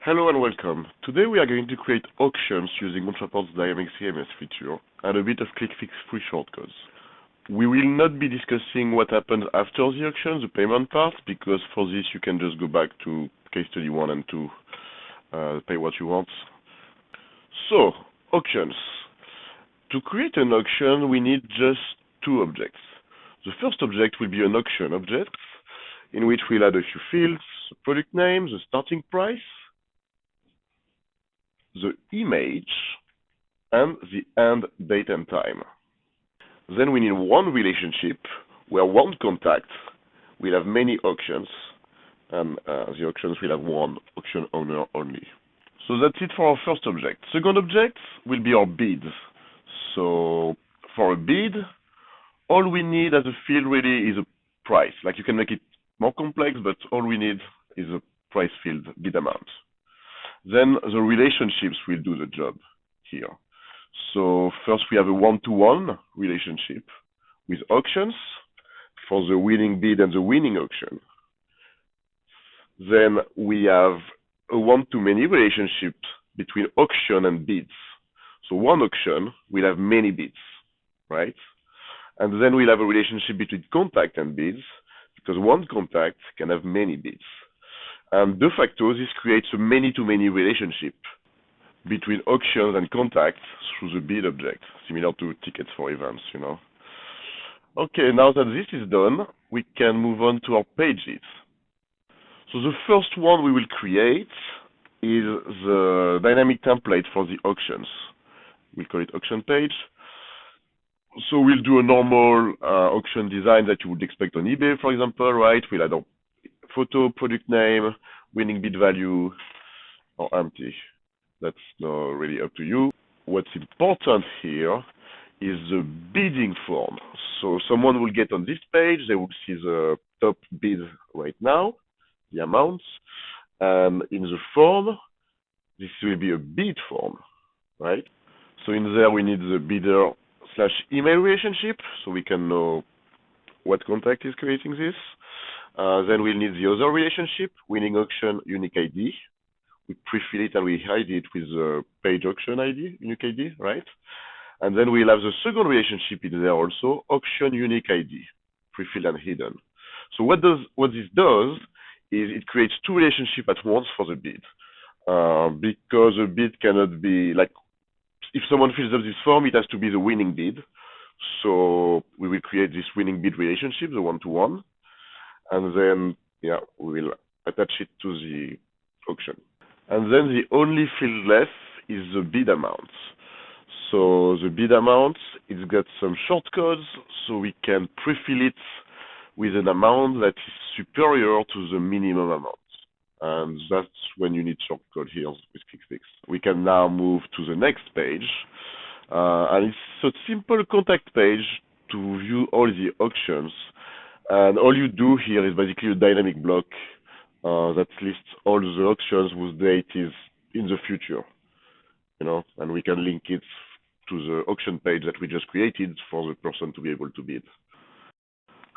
Hello and welcome. Today we are going to create auctions using Ontraport's Dynamic CMS feature and a bit of ClickFix free shortcodes. We will not be discussing what happens after the auction, the payment part, because for this you can just go back to case study 1 and 2, pay what you want. So, auctions. To create an auction we need just two objects. The first object will be an auction object, in which we'll add a few fields, the product name, the starting price, the image, and the end date and time. Then we need one relationship where one contact will have many auctions, and the auctions will have one auction owner only. So that's it for our first object. Second object will be our bid. So for a bid, all we need as a field really is a price. Like, you can make it more complex, but all we need is a price field, bid amount. Then the relationships will do the job here. So first we have a one-to-one relationship with auctions for the winning bid and the winning auction. Then we have a one-to-many relationship between auction and bids. So one auction will have many bids, right? And then we'll have a relationship between contact and bids, because one contact can have many bids. And de facto, this creates a many-to-many relationship between auctions and contacts through the bid object, similar to tickets for events, you know. Okay, now that this is done, we can move on to our pages. So the first one we will create is the dynamic template for the auctions. We'll call it auction page. So we'll do a normal auction design that you would expect on eBay, for example, right? We'll add our photo, product name, winning bid value, or empty. That's really up to you. What's important here is the bidding form. So someone will get on this page, they will see the top bid right now, the amounts, and in the form, this will be a bid form, right? So in there we need the bidder/email relationship, so we can know what contact is creating this. Then we'll need the other relationship, winning auction, unique ID. We pre-fill it and we hide it with the page auction ID, unique ID, right? And then we'll have the second relationship in there also, auction unique ID, pre-filled and hidden. So what this does is it creates two relationships at once for the bid. Because a bid cannot be, like, if someone fills up this form, it has to be the winning bid. So we will create this winning bid relationship, the one-to-one. And then, yeah, we will attach it to the auction. And then the only field left is the bid amount. So the bid amount, it's got some shortcodes, so we can pre-fill it with an amount that is superior to the minimum amount. And that's when you need shortcode here with ClickFix. We can now move to the next page. And it's a simple contact page to view all the auctions. And all you do here is basically a dynamic block that lists all the auctions whose date is in the future, you know, and we can link it to the auction page that we just created for the person to be able to bid.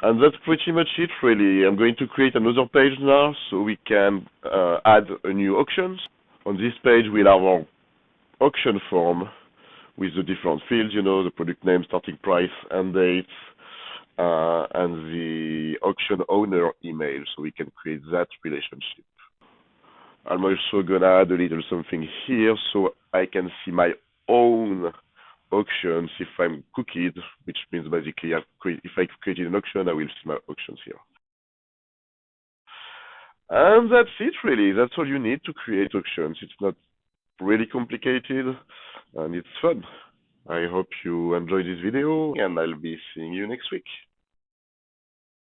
And that's pretty much it, really. I'm going to create another page now so we can add a new auctions. On this page, we'll have our auction form with the different fields, you know, the product name, starting price, and date, and the auction owner email, so we can create that relationship. I'm also gonna add a little something here so I can see my own auctions if I'm cookied, which means basically if I created an auction, I will see my auctions here. And that's it, really. That's all you need to create auctions. It's not really complicated, and it's fun. I hope you enjoyed this video, and I'll be seeing you next week.